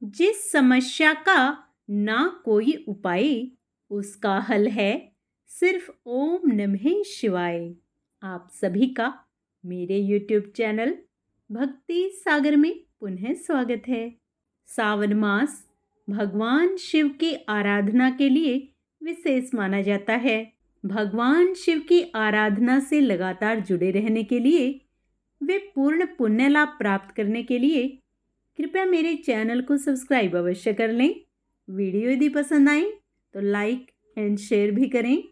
जिस समस्या का ना कोई उपाय, उसका हल है सिर्फ ओम नमः शिवाय। आप सभी का मेरे YouTube चैनल भक्ति सागर में पुनः स्वागत है। सावन मास भगवान शिव की आराधना के लिए विशेष माना जाता है। भगवान शिव की आराधना से लगातार जुड़े रहने के लिए, वे पूर्ण पुण्य लाभ प्राप्त करने के लिए कृपया मेरे चैनल को सब्सक्राइब अवश्य कर लें। वीडियो यदि पसंद आए तो लाइक एंड शेयर भी करें।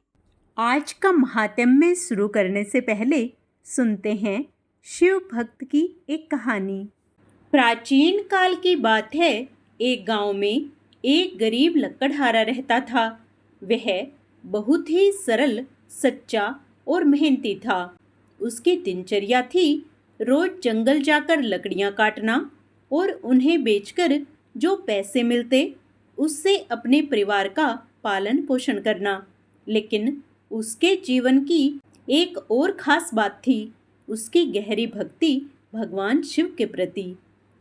आज का महात्म्य शुरू करने से पहले सुनते हैं शिव भक्त की एक कहानी। प्राचीन काल की बात है। एक गांव में एक गरीब लकड़हारा रहता था। वह बहुत ही सरल, सच्चा और मेहनती था। उसकी दिनचर्या थी रोज जंगल जाकर लकड़ियां काटना और उन्हें बेचकर जो पैसे मिलते उससे अपने परिवार का पालन पोषण करना। लेकिन उसके जीवन की एक और खास बात थी, उसकी गहरी भक्ति भगवान शिव के प्रति।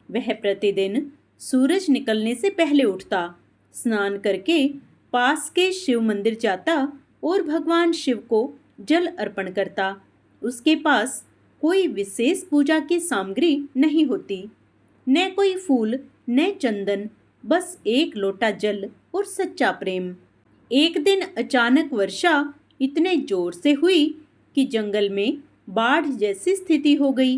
वह प्रतिदिन सूरज निकलने से पहले उठता, स्नान करके पास के शिव मंदिर जाता और भगवान शिव को जल अर्पण करता। उसके पास कोई विशेष पूजा की सामग्री नहीं होती, न कोई फूल न चंदन, बस एक लोटा जल और सच्चा प्रेम। एक दिन अचानक वर्षा इतने जोर से हुई कि जंगल में बाढ़ जैसी स्थिति हो गई।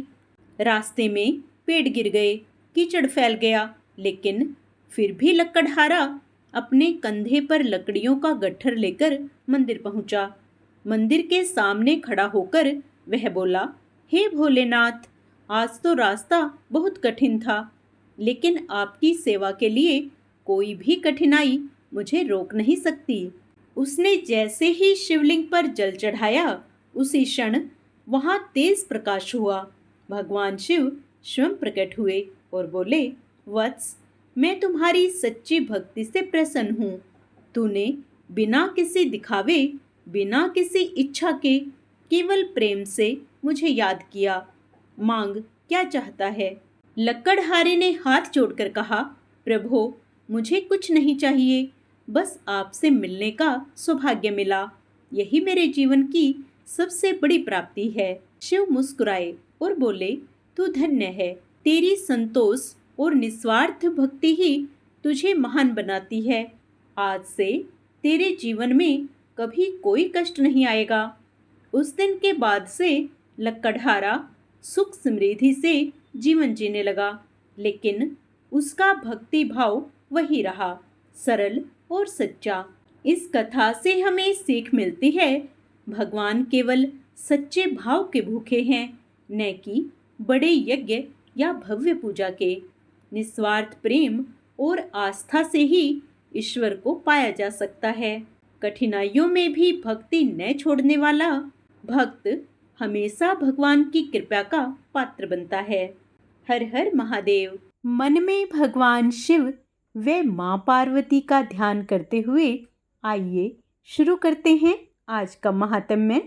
रास्ते में पेड़ गिर गए, कीचड़ फैल गया, लेकिन फिर भी लकड़हारा अपने कंधे पर लकड़ियों का गट्ठर लेकर मंदिर पहुंचा। मंदिर के सामने खड़ा होकर वह बोला, हे भोलेनाथ, आज तो रास्ता बहुत कठिन था, लेकिन आपकी सेवा के लिए कोई भी कठिनाई मुझे रोक नहीं सकती। उसने जैसे ही शिवलिंग पर जल चढ़ाया, उसी क्षण वहां तेज प्रकाश हुआ। भगवान शिव स्वयं प्रकट हुए और बोले, वत्स, मैं तुम्हारी सच्ची भक्ति से प्रसन्न हूँ। तूने बिना किसी दिखावे, बिना किसी इच्छा के, केवल प्रेम से मुझे याद किया। मांग, क्या चाहता है? लकड़हारे ने हाथ जोड़कर कहा, प्रभु, मुझे कुछ नहीं चाहिए, बस आपसे मिलने का सौभाग्य मिला। यही मेरे जीवन की सबसे बड़ी प्राप्ति है। शिव मुस्कुराए और बोले, तू धन्य है। तेरी संतोष और निस्वार्थ भक्ति ही तुझे महान बनाती है। आज से तेरे जीवन में कभी कोई कष्ट नहीं आएगा। उस दिन के बाद से लकड़हारा सुख समृद्धि से जीवन जीने लगा, लेकिन उसका भक्ति भाव वही रहा, सरल और सच्चा। इस कथा से हमें सीख मिलती है, भगवान केवल सच्चे भाव के भूखे हैं, न कि बड़े यज्ञ या भव्य पूजा के। निस्वार्थ प्रेम और आस्था से ही ईश्वर को पाया जा सकता है। कठिनाइयों में भी भक्ति न छोड़ने वाला भक्त हमेशा भगवान की कृपा का पात्र बनता है। हर हर महादेव। मन में भगवान शिव व मां पार्वती का ध्यान करते हुए आइए शुरू करते हैं आज का महात्म्य।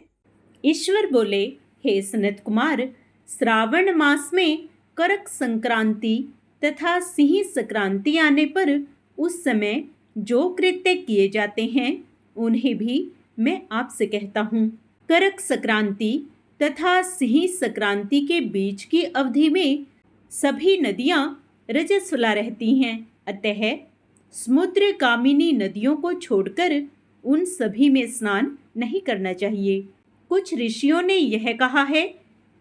ईश्वर बोले, हे सनत कुमार, श्रावण मास में करक संक्रांति तथा सिंह संक्रांति आने पर उस समय जो कृत्य किए जाते हैं उन्हें भी मैं आपसे कहता हूँ। करक संक्रांति तथा सिंह संक्रांति के बीच की अवधि में सभी नदियां रजस्वला रहती हैं, अतः समुद्रगामिनी नदियों को छोड़कर उन सभी में स्नान नहीं करना चाहिए। कुछ ऋषियों ने यह कहा है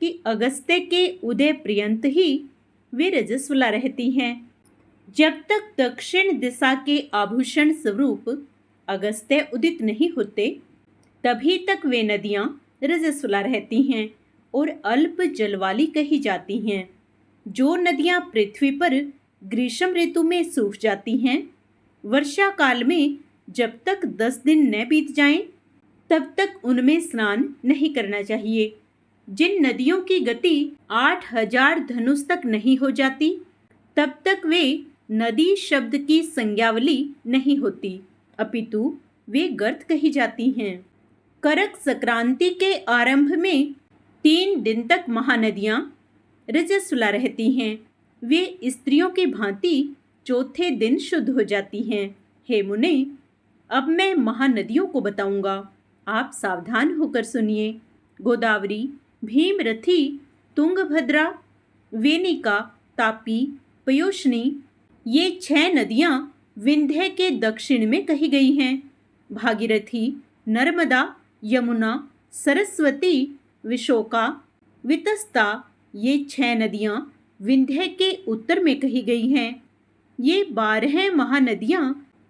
कि अगस्त्य के उदय पर्यंत ही वे रजस्वला रहती हैं। जब तक दक्षिण दिशा के आभूषण स्वरूप अगस्त्य उदित नहीं होते, तभी तक वे नदियां रजस्वला रहती हैं और अल्प जल वाली कही जाती हैं। जो नदियां पृथ्वी पर ग्रीष्म ऋतु में सूख जाती हैं, वर्षा काल में जब तक 10 दिन न बीत जाएं, तब तक उनमें स्नान नहीं करना चाहिए। जिन नदियों की गति 8000 धनुष तक नहीं हो जाती, तब तक वे नदी शब्द की संज्ञावली नहीं होती, अपितु वे गर्त कही जाती हैं। करक संक्रांति के आरंभ में 3 दिन तक महानदियां रजस्वला रहती हैं। वे स्त्रियों की भांति चौथे दिन शुद्ध हो जाती हैं। हे मुने, अब मैं महानदियों को बताऊंगा, आप सावधान होकर सुनिए। गोदावरी, भीमरथी, तुंगभद्रा, वेनिका, तापी, पयोष्णी, ये 6 नदियां विंध्य के दक्षिण में कही गई हैं। भागीरथी, नर्मदा, यमुना, सरस्वती, विशोका, वितस्ता, ये 6 नदियां विंध्य के उत्तर में कही गई हैं। ये 12 महानदियां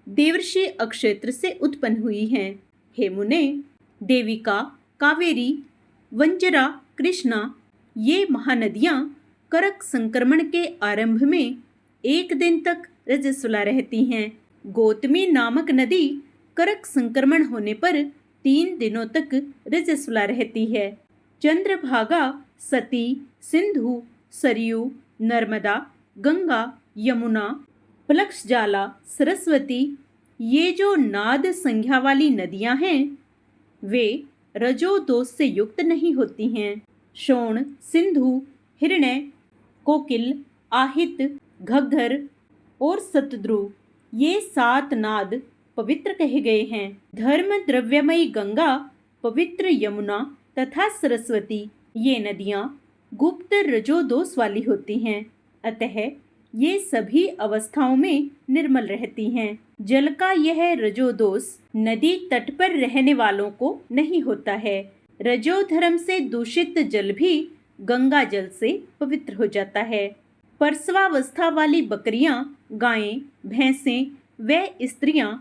देवर्षि अक्षेत्र से उत्पन्न हुई हैं। हे मुने, देविका, कावेरी, वंजरा, कृष्णा, ये महानदियां करक संक्रमण के आरंभ में 1 दिन तक रजस्वला रहती हैं। गौतमी नामक नदी करक संक्रमण होने पर 3 दिनों तक रजस्वला रहती है। चंद्रभागा, सती, सिंधु, सरयू, नर्मदा, गंगा, यमुना, प्लक्षजाला, सरस्वती, ये जो नाद संज्ञा वाली नदियां हैं वे रजो दोष से युक्त नहीं होती हैं। शोण, सिंधु, हिरण्य, कोकिल, आहित, घग्गर और शतद्रु, ये 7 नाद पवित्र कहे गए हैं। धर्म द्रव्यमयी गंगा, पवित्र यमुना तथा सरस्वती, ये नदियां गुप्त रजो दोष वाली होती हैं, अतः ये सभी अवस्थाओं में निर्मल रहती हैं। जल का यह रजो दोष नदी तट पर रहने वालों को नहीं होता है। रजो धर्म से दूषित जल भी गंगा जल से पवित्र हो जाता है। प्रसवावस्था वाली बकरियां, गायें, भैंसें व स्त्रियां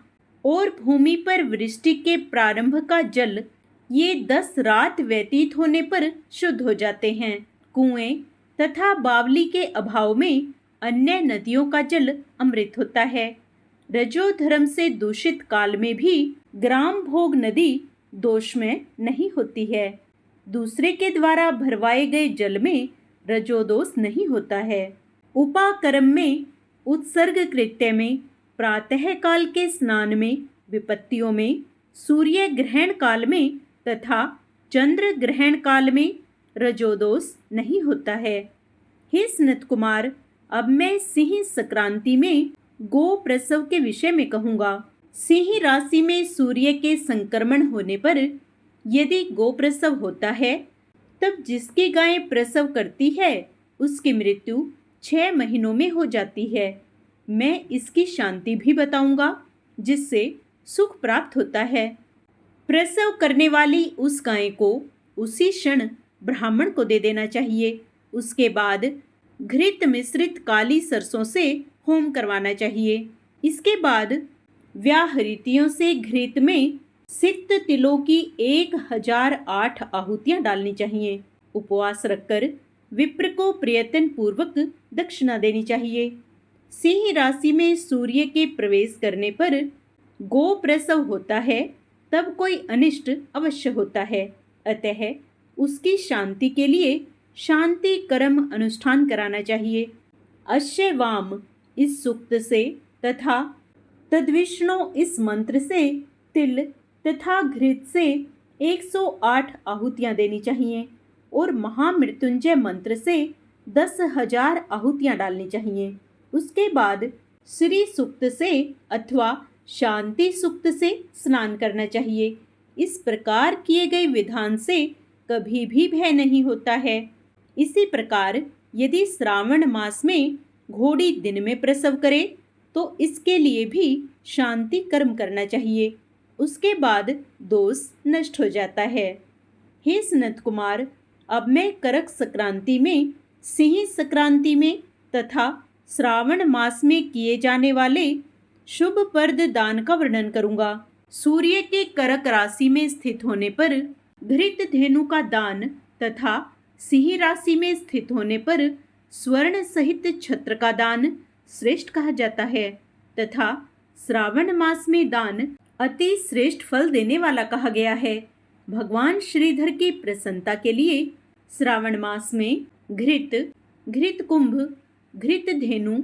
और भूमि पर वृष्टि के प्रारंभ का जल, ये 10 रात व्यतीत होने पर शुद्ध हो जाते हैं। कुएं तथा बावली के अभाव में अन्य नदियों का जल अमृत होता है। रजो धर्म से दूषित काल में भी ग्राम भोग नदी दोष में नहीं होती है। दूसरे के द्वारा भरवाए गए जल में रजो दोष नहीं होता है। उपाकर्म में, उत्सर्ग कृत्य में, प्रातः काल के स्नान में, विपत्तियों में, सूर्य ग्रहण काल में तथा चंद्र ग्रहण काल में रजोदोष नहीं होता है। हे सनत कुमार, अब मैं सिंह संक्रांति में गो प्रसव के विषय में कहूँगा। सिंह राशि में सूर्य के संक्रमण होने पर यदि गो प्रसव होता है, तब जिसकी गाय प्रसव करती है उसकी मृत्यु 6 महीनों में हो जाती है। मैं इसकी शांति भी बताऊंगा, जिससे सुख प्राप्त होता है। प्रसव करने वाली उस गाय को उसी क्षण ब्राह्मण को दे देना चाहिए। उसके बाद घृत मिश्रित काली सरसों से होम करवाना चाहिए। इसके बाद व्याहृतियों से घृत में सिक्त तिलों की 1008 आहुतियां डालनी चाहिए। उपवास रखकर विप्र को प्रयत्न पूर्वक दक्षिणा देनी चाहिए। सिंह राशि में सूर्य के प्रवेश करने पर गो प्रसव होता है, तब कोई अनिष्ट अवश्य होता है, अतः उसकी शांति के लिए शांति कर्म अनुष्ठान कराना चाहिए। अश्य वाम इस सूक्त से तथा तद्विष्णु इस मंत्र से तिल तथा घृत से 108 आहुतियां देनी चाहिए और महामृत्युंजय मंत्र से 10,000 आहुतियां डालनी चाहिए। उसके बाद श्री सूक्त से अथवा शांति सूक्त से स्नान करना चाहिए। इस प्रकार किए गए विधान से कभी भी भय नहीं होता है। इसी प्रकार यदि श्रावण मास में घोड़ी दिन में प्रसव करे तो इसके लिए भी शांति कर्म करना चाहिए। उसके बाद दोष नष्ट हो जाता है। हे सनत कुमार, अब मैं करक संक्रांति में, सिंह संक्रांति में तथा श्रावण मास में किए जाने वाले शुभ पर्द दान का वर्णन करूंगा। सूर्य के करक राशि में स्थित होने पर घृत धेनु का दान तथा सिंह राशि में स्थित होने पर स्वर्ण सहित छत्र का दान श्रेष्ठ कहा जाता है तथा श्रावण मास में दान अति श्रेष्ठ फल देने वाला कहा गया है। भगवान श्रीधर की प्रसन्नता के लिए श्रावण मास में घृत कुंभ, घृत धेनु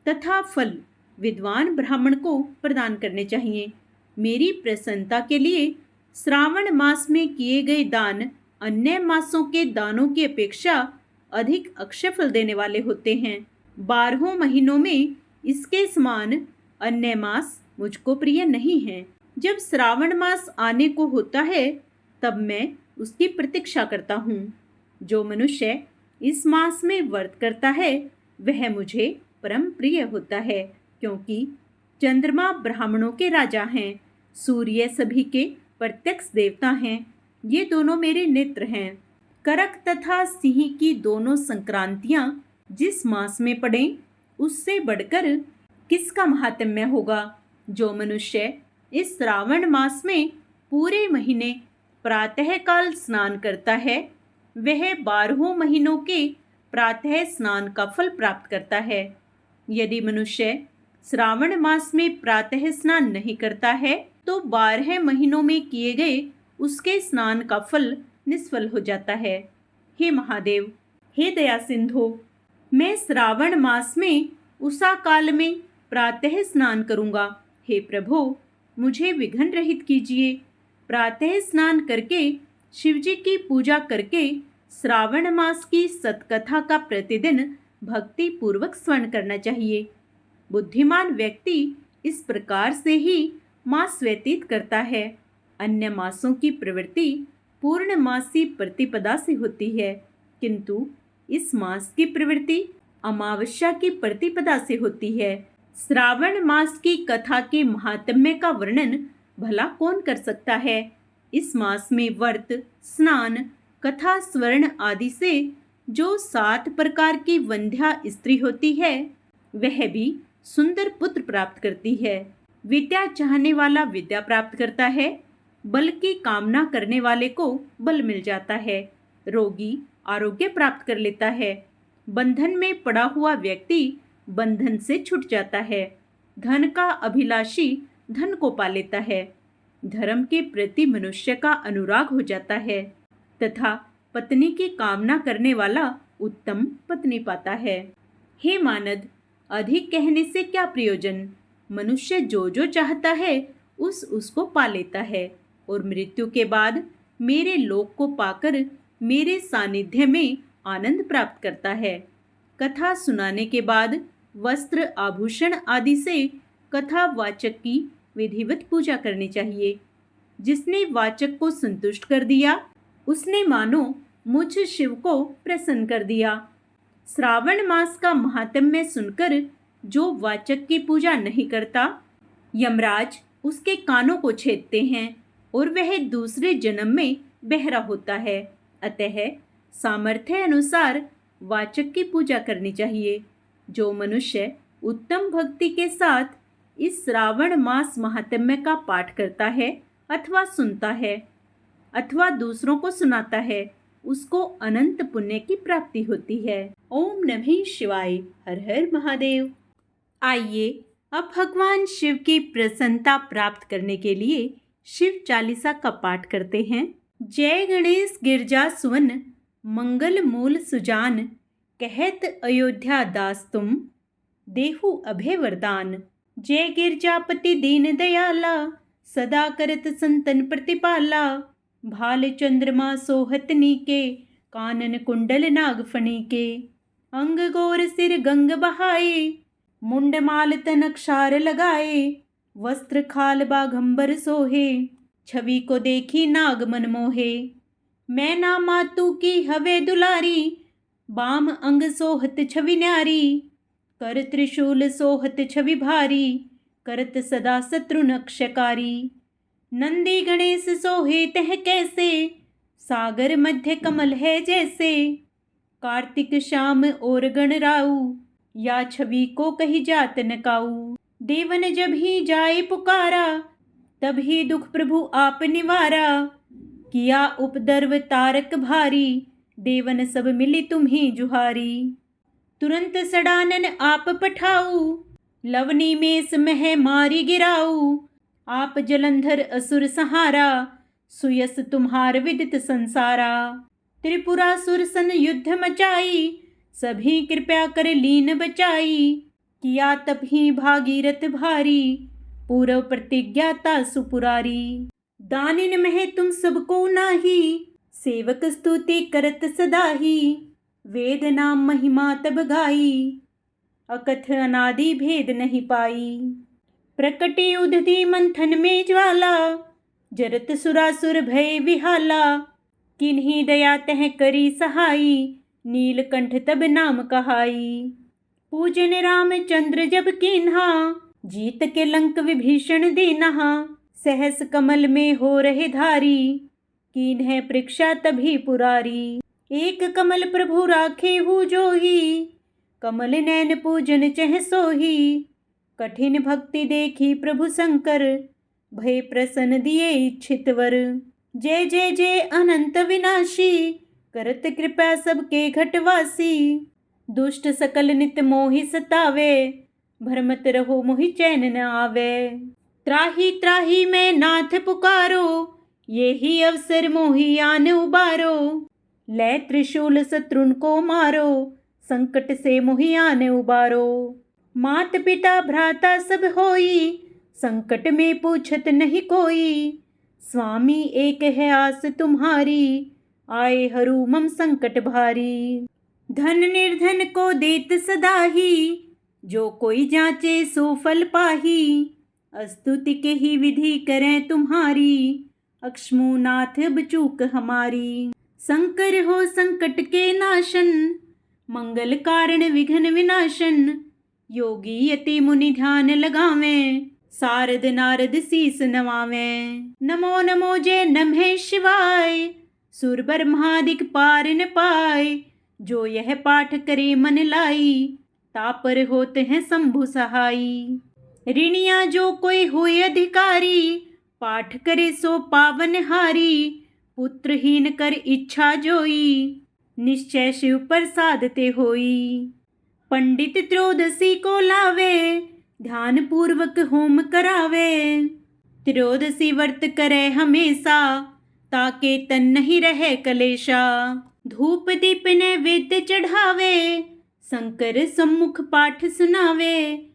तथा फल विद्वान ब्राह्मण को प्रदान करने चाहिए। मेरी प्रसन्नता के लिए श्रावण मास में किए गए दान अन्य मासों के दानों की अपेक्षा अधिक अक्षय फल देने वाले होते हैं। 12 महीनों में इसके समान अन्य मास मुझको प्रिय नहीं हैं। जब श्रावण मास आने को होता है तब मैं उसकी प्रतीक्षा करता हूँ। जो मनुष्य इस मास में व्रत करता है वह मुझे परम प्रिय होता है, क्योंकि चंद्रमा ब्राह्मणों के राजा हैं, सूर्य सभी के प्रत्यक्ष देवता हैं। ये दोनों मेरे नेत्र हैं। करक तथा सिंह की दोनों संक्रांतियां जिस मास में पड़ें उससे बढ़कर किसका महात्म्य होगा। जो मनुष्य इस श्रावण मास में पूरे महीने प्रातःकाल स्नान करता है वह 12 महीनों के प्रातः स्नान का फल प्राप्त करता है। यदि मनुष्य श्रावण मास में प्रातः स्नान नहीं करता है तो 12 महीनों में किए गए उसके स्नान का फल निष्फल हो जाता है। हे महादेव, हे दया सिंधु, मैं श्रावण मास में उषा काल में प्रातः स्नान करूंगा। हे प्रभु, मुझे विघ्न रहित कीजिए। प्रातः स्नान करके शिवजी की पूजा करके श्रावण मास की सतकथा का प्रतिदिन भक्ति पूर्वक स्मरण करना चाहिए। बुद्धिमान व्यक्ति इस प्रकार से ही मास व्यतीत करता है। अन्य मासों की प्रवृत्ति पूर्णमासी प्रतिपदा से होती है, किंतु इस मास की प्रवृत्ति अमावस्या की प्रतिपदा से होती है। श्रावण मास की कथा के महात्म्य का वर्णन भला कौन कर सकता है। इस मास में व्रत, स्नान, कथा, स्वर्ण आदि से जो 7 प्रकार की वंध्या स्त्री होती है वह भी सुंदर पुत्र प्राप्त करती है। विद्या चाहने वाला विद्या प्राप्त करता है, बल की कामना करने वाले को बल मिल जाता है, रोगी आरोग्य प्राप्त कर लेता है, बंधन में पड़ा हुआ व्यक्ति बंधन से छूट जाता है, धन का अभिलाषी धन को पा लेता है, धर्म के प्रति मनुष्य का अनुराग हो जाता है तथा पत्नी की कामना करने वाला उत्तम पत्नी पाता है। हे मानद, अधिक कहने से क्या प्रयोजन। मनुष्य जो जो चाहता है उसको पा लेता है और मृत्यु के बाद मेरे लोक को पाकर मेरे सानिध्य में आनंद प्राप्त करता है। कथा सुनाने के बाद वस्त्र, आभूषण आदि से कथा वाचक की विधिवत पूजा करनी चाहिए। जिसने वाचक को संतुष्ट कर दिया उसने मानो मुझ शिव को प्रसन्न कर दिया। श्रावण मास का महात्म्य सुनकर जो वाचक की पूजा नहीं करता, यमराज उसके कानों को छेदते हैं और वह दूसरे जन्म में बहरा होता है। अतः सामर्थ्य अनुसार वाचक की पूजा करनी चाहिए। जो मनुष्य उत्तम भक्ति के साथ इस श्रावण मास महात्म्य का पाठ करता है अथवा सुनता है अथवा दूसरों को सुनाता है उसको अनंत पुण्य की प्राप्ति होती है। ओम नमः शिवाय। हर हर महादेव। आइए अब भगवान शिव की प्रसन्नता प्राप्त करने के लिए शिव चालीसा का पाठ करते हैं। जय गणेश गिरजा सुवन, मंगल मूल सुजान, कहत अयोध्या दास तुम, देहु अभय वरदान। जय गिरजापति दीन दयाला, सदा करत संतन प्रतिपाला। भाल चंद्रमा सोहत नीके, कानन कुंडल नागफणी के। अंग गोर सिर गंग बहाए, मुंड माल तन अक्षार लगाए। वस्त्र खाल बाघंबर सोहे, छवि को देखी नाग मन मोहे। मैं ना मातू की हवे दुलारी, बाम अंग सोहत छवि न्यारी। कर त्रिशूल सोहत छवि भारी, करत सदा शत्रु नक्षकारी। नंदी गणेश सोहे तह कैसे, सागर मध्य कमल है जैसे। कार्तिक श्याम और गणराऊ, या छवि को कही जात न काऊ। देवन जब ही जाए पुकारा, तब ही दुख प्रभु आप निवारा। किया उपद्रव तारक भारी, देवन सब मिली तुम्ही जुहारी। तुरंत सडानन आप पठाऊ, लवनी में समह मारी गिराऊ। आप जलंधर असुर सहारा, सुयस तुम्हार विदित संसारा। त्रिपुरासुर सन युद्ध मचाई, सभी कृपया कर लीन बचाई। किया तब ही भागीरथ भारी, पूर्व प्रतिज्ञाता सुपुरारी। दानिन मह तुम सबको नाही, सेवक स्तुति करत सदाही। वेद नाम महिमा तब गाई, अकथ अनादि भेद नहीं पाई। प्रकटी उदधि मंथन में ज्वाला, जरत सुरासुर भय विहाला। किन्हीं दया तह करी सहाई, नीलकंठ तब नाम कहाई। पूजन रामचंद्र जब कीन्हा, जीत के लंक विभीषण दीन्हा। सहस कमल में हो रहे धारी, कीन्हे परीक्षा तभी पुरारी। एक कमल प्रभु राखे हु जोही, कमल नैन पूजन चह सोही। कठिन भक्ति देखी प्रभु शंकर, भय प्रसन्न दिए इच्छित वर। जय जय जय अनंत विनाशी, करत कृपा सबके घटवासी। दुष्ट सकल नित मोहि सतावे, भरमत रहो मोहि चैन न आवे। त्राही त्राही मैं नाथ पुकारो, ये ही अवसर मोहि आन उबारो। लै त्रिशूल शत्रुन को मारो, संकट से मोहि आन उबारो। मात पिता भ्राता सब होई, संकट में पूछत नहीं कोई। स्वामी एक है आस तुम्हारी, आए हरू मम संकट भारी। धन निर्धन को देत सदाही, जो कोई जांचे सो फल पाही। स्तुति के ही विधि करें तुम्हारी, अक्ष्मूनाथ बचूक हमारी। शंकर हो संकट के नाशन, मंगल कारण विघ्न विनाशन। योगी यति मुनि ध्यान लगावें, सारद नारद शीस नवावें। नमो नमो जय नमः शिवाय, सुर ब्रह्मादिक पार न पाए। जो यह पाठ करे मन लाई, तापर होते हैं शंभु सहाई। ऋणिया जो कोई हुए अधिकारी, पाठ करे सो पावन हारी। पुत्रहीन कर इच्छा जोई, निश्चय शिव प्रसाद ते होई। पंडित त्रयोदशी को लावे, ध्यान पूर्वक होम करावे। त्रयोदशी व्रत करे हमेशा, ताके तन नहीं रहे कलेशा। धूप दीप नैवेद्य चढ़ावे, शंकर सम्मुख पाठ सुनावे।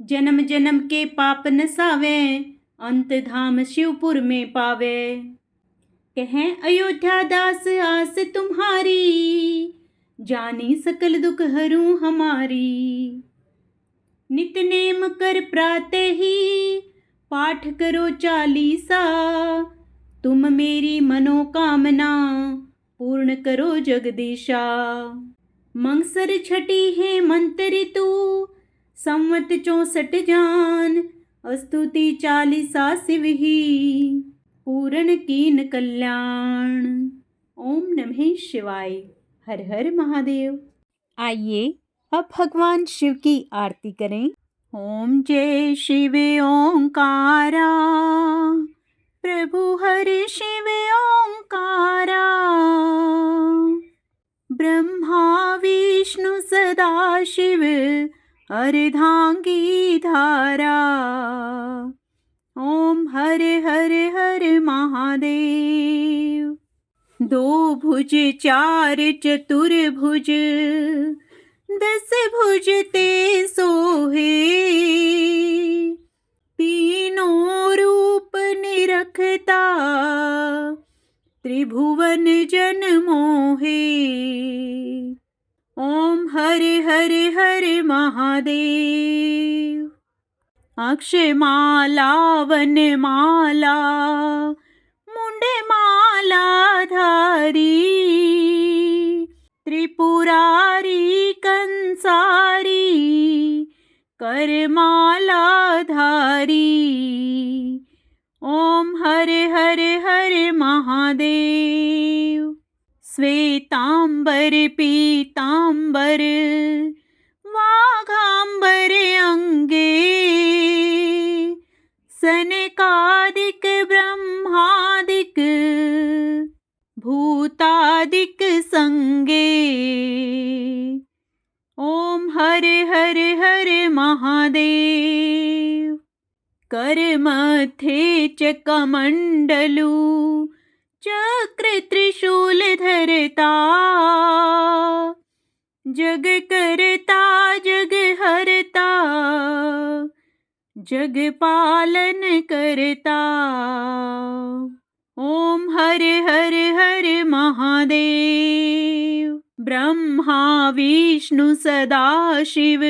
जन्म जन्म के पाप नसावे, अंत धाम शिवपुर में पावे। कहें अयोध्या दास आस तुम्हारी, जानी सकल दुख हरू हमारी। नित नेम कर प्रातः ही, पाठ करो चालीसा। तुम मेरी मनोकामना, पूर्ण करो जगदीशा। मंगसर छठी है मंत्र ऋतु, संवत 64 जान। स्तुति चालीसा शिव ही, पूर्ण कीन कल्याण। ओम नमः शिवाय। हर हर महादेव। आइए अब भगवान शिव की आरती करें। ओम जय शिव ओंकारा, प्रभु हरि शिव ओंकारा। ब्रह्मा विष्णु सदा शिव, अर्धांगी धारा। ओम हरे हरे हरे महादेव। दो भुज चार चतुर्भुज, 10 भुज ते सोहे। तीनों रूप निरखता, त्रिभुवन जन मोहे। ओम हरे हरे हरे महादेव। अक्षमाला वनमाला, मुंड माला धारी। त्रिपुरारी कंसारी, करमाला धारी। ओम हरे हरे हरे महादेव। श्वेतांबर पीतांबर, वाघांबर अंगे। सनकादिक ब्रह्मादिक, भूतादिक संगे। ओम हरे हरे हरे महादेव। कर मथे चकमंडलू, चक्र त्रिशूल धरता। जग करता जग हरता, जग पालन करता। ओम हरे हरे हरे महादेव। ब्रह्मा विष्णु सदा शिव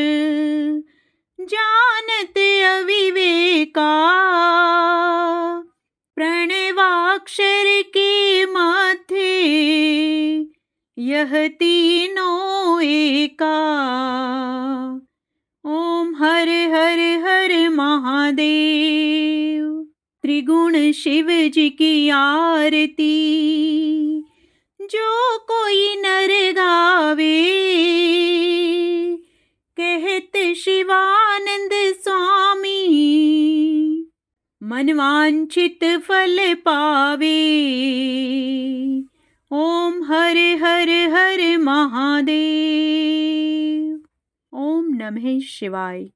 जानत अविवेका, प्रणवाक्षर के मध्य यह तीनों एका। ओम हर हर हर महादेव। त्रिगुण शिव जी की आरती जो कोई नर गावे, कहत शिवानंद स्वामी मनवांछित फल पावे। ओम हर हर हर महादेव। ओम नमः शिवाय।